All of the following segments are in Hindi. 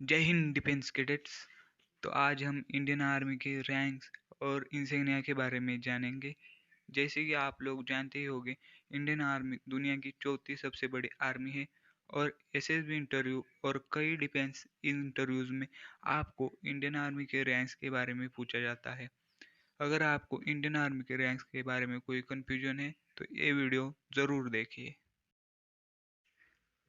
जय हिंद डिफेंस कैडेट्स। तो आज हम इंडियन आर्मी के रैंक्स और इंसिग्निया के बारे में जानेंगे। जैसे कि आप लोग जानते ही होंगे, इंडियन आर्मी दुनिया की चौथी सबसे बड़ी आर्मी है और एसएसबी इंटरव्यू और कई डिफेंस इंटरव्यूज में आपको इंडियन आर्मी के रैंक्स के बारे में पूछा जाता है। अगर आपको इंडियन आर्मी के रैंक्स के बारे में कोई कंफ्यूजन है तो ये वीडियो ज़रूर देखिए।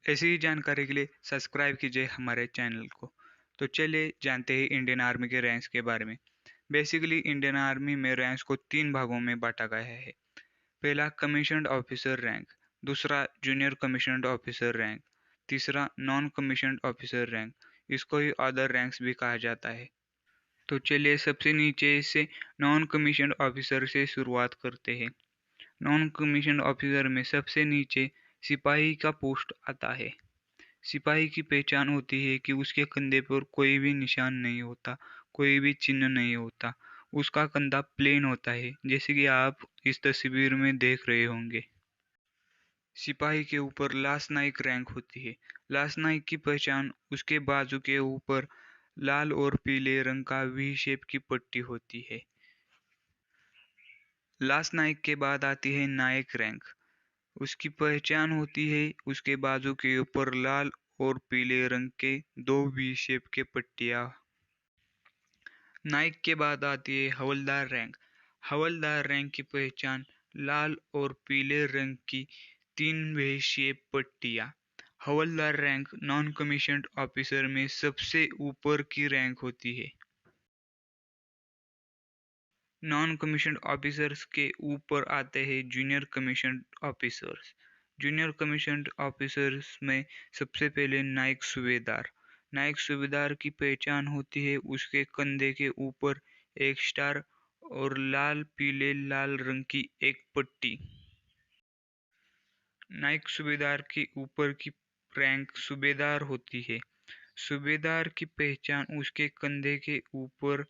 ऐसी ही जानकारी के लिए सब्सक्राइब कीजिए हमारे चैनल को। तो चलिए जानते हैं इंडियन आर्मी के रैंक्स के बारे में। बेसिकली इंडियन आर्मी में रैंक्स को तीन भागों में बांटा गया है। पहला कमीशन्ड ऑफिसर रैंक, दूसरा जूनियर कमीशन्ड ऑफिसर रैंक, तीसरा नॉन कमीशन्ड ऑफिसर रैंक। इसको ही अदर रैंक्स भी कहा जाता है। तो चलिए सबसे नीचे से नॉन कमीशन्ड ऑफिसर से शुरुआत करते हैं। नॉन कमीशन्ड ऑफिसर में सबसे नीचे सिपाही का पोस्ट आता है। सिपाही की पहचान होती है कि उसके कंधे पर कोई भी निशान नहीं होता, कोई भी चिन्ह नहीं होता। उसका कंधा प्लेन होता है, जैसे कि आप इस तस्वीर में देख रहे होंगे। सिपाही के ऊपर लांस नाइक रैंक होती है। लांस नाइक की पहचान उसके बाजू के ऊपर लाल और पीले रंग का वी शेप की पट्टी होती है। लांस नाइक के बाद आती है नायक रैंक। उसकी पहचान होती है उसके बाजू के ऊपर लाल और पीले रंग के दो वी शेप के पट्टियां। नाइक के बाद आती है हवलदार रैंक। हवलदार रैंक की पहचान लाल और पीले रंग की तीन वे शेप पट्टियां। हवलदार रैंक नॉन कमीशन्ड ऑफिसर में सबसे ऊपर की रैंक होती है। नॉन कमीशन्ड ऑफिसर्स के ऊपर आते हैं junior commissioned officers. Junior commissioned officers में सबसे पहले नायक सूबेदार। नायक सूबेदार की पहचान होती है उसके कंधे के ऊपर एक स्टार और लाल पीले लाल रंग की एक पट्टी। नायक सूबेदार के ऊपर की रैंक सूबेदार होती है। सूबेदार की पहचान उसके कंधे के ऊपर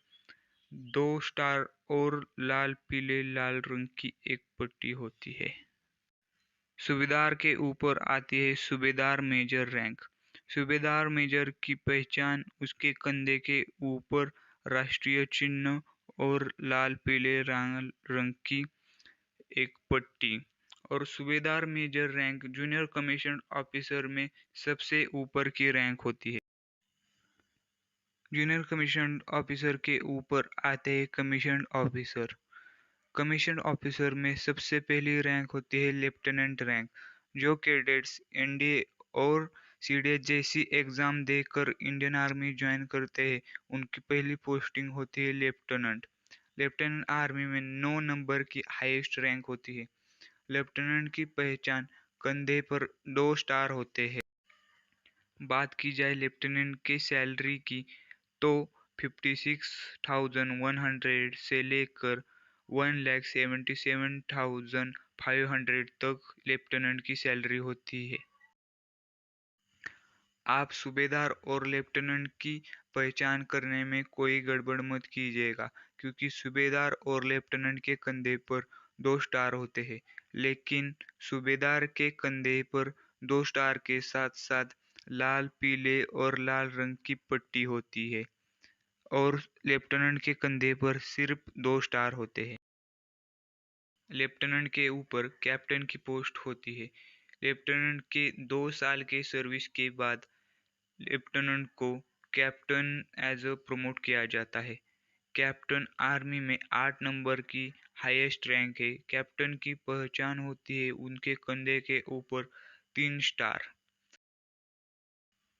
दो स्टार और लाल पीले लाल रंग की एक पट्टी होती है। सूबेदार के ऊपर आती है सूबेदार मेजर रैंक। सूबेदार मेजर की पहचान उसके कंधे के ऊपर राष्ट्रीय चिन्ह और लाल पीले रंग की एक पट्टी। और सूबेदार major rank junior commissioned officer में सबसे ऊपर की रैंक होती है। जूनियर कमीशन्ड ऑफिसर के ऊपर आते हैं कमीशन्ड ऑफिसर। कमीशन्ड ऑफिसर में सबसे पहली रैंक होती है लेफ्टिनेंट रैंक। जो कैडेट्स एनडीए और सीडीएस जैसी एग्जाम देकर इंडियन आर्मी ज्वाइन करते हैं उनकी पहली पोस्टिंग होती है लेफ्टिनेंट। लेफ्टिनेंट आर्मी में 9 नंबर की हाईएस्ट रैंक होती है। लेफ्टिनेंट की पहचान कंधे पर 2 स्टार होते हैं। बात की जाए लेफ्टिनेंट के सैलरी की तो 56,100 से लेकर 1,77,500 तक लेफ्टिनेंट की सैलरी होती है। आप सूबेदार और लेफ्टिनेंट की पहचान करने में कोई गड़बड़ मत कीजिएगा, क्योंकि सूबेदार और लेफ्टिनेंट के कंधे पर 2 स्टार होते हैं, लेकिन सूबेदार के कंधे पर 2 स्टार के साथ साथ लाल पीले और लाल रंग की पट्टी होती है और लेफ्टिनेंट के कंधे पर सिर्फ 2 स्टार होते हैं। लेफ्टिनेंट के ऊपर कैप्टन की पोस्ट होती है। लेफ्टिनेंट के 2 साल के सर्विस के बाद लेफ्टिनेंट को कैप्टन एज अ प्रमोट किया जाता है। कैप्टन आर्मी में 8 नंबर की हाईएस्ट रैंक है। कैप्टन की पहचान होती है उनके कंधे के ऊपर 3 स्टार।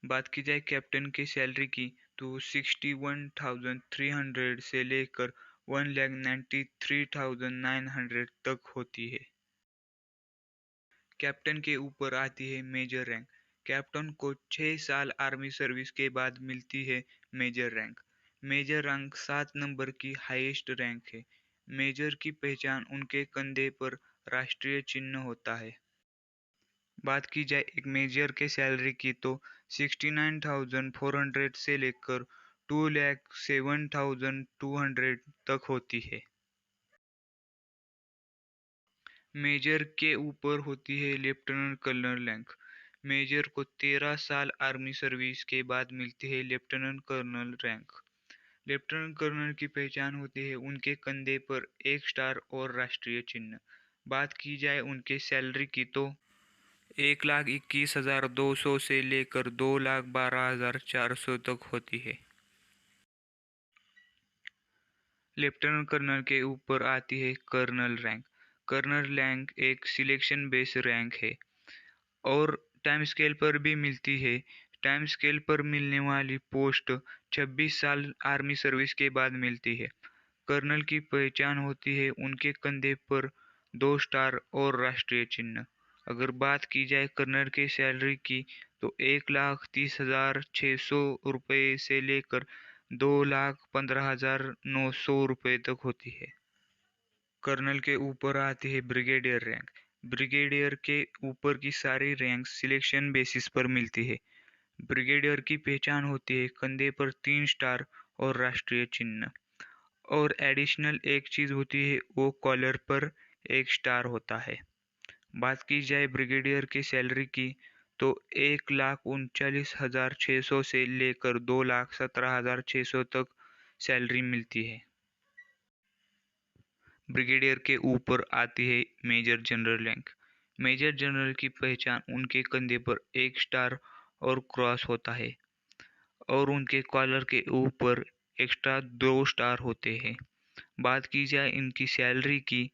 बात की जाए कैप्टन की सैलरी की तो 61,300 से लेकर 1,93,900 तक होती है। कैप्टन के ऊपर आती है मेजर रैंक। कैप्टन को 6 साल आर्मी सर्विस के बाद मिलती है major rank. Major rank 7 number की हाईएस्ट रैंक है। मेजर की पहचान उनके कंधे पर राष्ट्रीय चिन्ह होता है। बात की जाए एक मेजर के सैलरी की तो 69,400 से लेकर 2,07,200 तक होती है। मेजर के ऊपर होती है लेफ्टिनेंट कर्नल रैंक। मेजर को 13 साल आर्मी सर्विस के बाद मिलती है lieutenant colonel rank. Lieutenant colonel की पहचान होती है उनके कंधे पर एक स्टार और राष्ट्रीय चिन्ह। बात की जाए उनके सैलरी की तो 1,21,200 से लेकर 2,12,400 तक होती है। लेफ्टिनेंट कर्नल के ऊपर आती है कर्नल रैंक। कर्नल रैंक एक सिलेक्शन बेस रैंक है और टाइम स्केल पर भी मिलती है। टाइम स्केल पर मिलने वाली पोस्ट 26 साल आर्मी सर्विस के बाद मिलती है। कर्नल की पहचान होती है उनके कंधे पर 2 स्टार और राष्ट्रीय चिन्ह। अगर बात की जाए कर्नल के सैलरी की तो 1,30,600 रुपये से लेकर 2,15,900 रुपये तक होती है। कर्नल के ऊपर आती है ब्रिगेडियर रैंक। ब्रिगेडियर के ऊपर की सारी रैंक सिलेक्शन बेसिस पर मिलती है। ब्रिगेडियर की पहचान होती है कंधे पर 3 स्टार और राष्ट्रीय चिन्ह। और एडिशनल एक चीज होती है वो कॉलर पर 1 स्टार होता है। बात की जाए ब्रिगेडियर की सैलरी की तो 1,39,600 से लेकर 2,17,600 तक सैलरी मिलती है। ब्रिगेडियर के ऊपर आती है major general rank. Major general की पहचान उनके कंधे पर 1 स्टार और क्रॉस होता है और उनके कॉलर के ऊपर एक्स्ट्रा 2 स्टार होते हैं। बात की जाए इनकी सैलरी की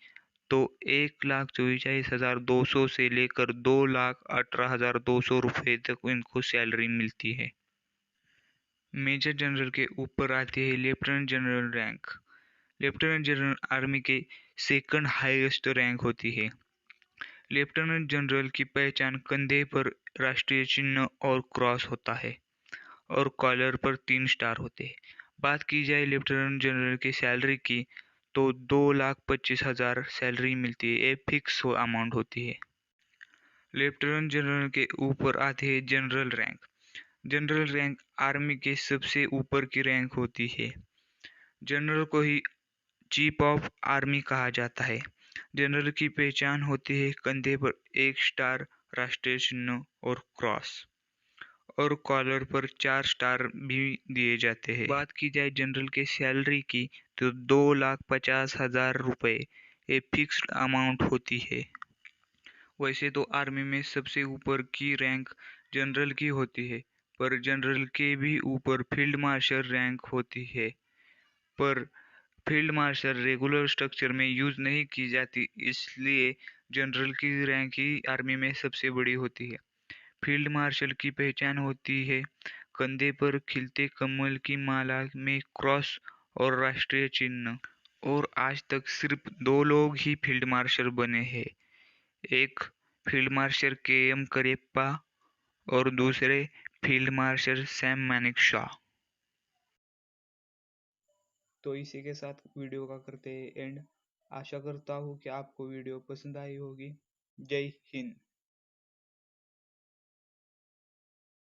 तो 1,44,200 से लेकर 2,18,200 रुपये तक इनको सैलरी मिलती है। मेजर जनरल के ऊपर आती है lieutenant general rank. Lieutenant general army के सेकंड हाईएस्ट रैंक होती है। लेफ्टिनेंट जनरल की पहचान कंधे पर राष्ट्रीय चिन्ह और क्रॉस होता है और कॉलर पर 3 स्टार होते हैं। बात की जाए लेफ्टिनेंट जनरल की सैलरी की तो 2,25,000 सैलरी मिलती है। ये फिक्स अमाउंट होती है। लेफ्टिनेंट जनरल के ऊपर आती है general rank. General rank army के सबसे ऊपर की रैंक होती है। जनरल को ही चीफ ऑफ आर्मी कहा जाता है। जनरल की पहचान होती है कंधे पर 1 स्टार, राष्ट्रीय चिन्ह और क्रॉस और कॉलर पर 4 स्टार भी दिए जाते हैं। बात की जाए जनरल के सैलरी की तो 2,50,000 रुपये ये फिक्स्ड अमाउंट होती है। वैसे तो आर्मी में सबसे ऊपर की रैंक जनरल की होती है पर जनरल के भी ऊपर फील्ड मार्शल रैंक होती है। पर फील्ड मार्शल रेगुलर स्ट्रक्चर में यूज नहीं की जाती, इसलिए जनरल की रैंक ही आर्मी में सबसे बड़ी होती है। फील्ड मार्शल की पहचान होती है कंधे पर खिलते कमल की माला में क्रॉस और राष्ट्रीय चिन्ह। और आज तक सिर्फ 2 लोग ही फील्ड मार्शल बने हैं, एक फील्ड मार्शल के.एम. करियप्पा और दूसरे फील्ड मार्शल सैम मानेकशॉ। तो इसी के साथ वीडियो का करते हैं एंड। आशा करता हूँ कि आपको वीडियो पसंद आई होगी। जय हिंद।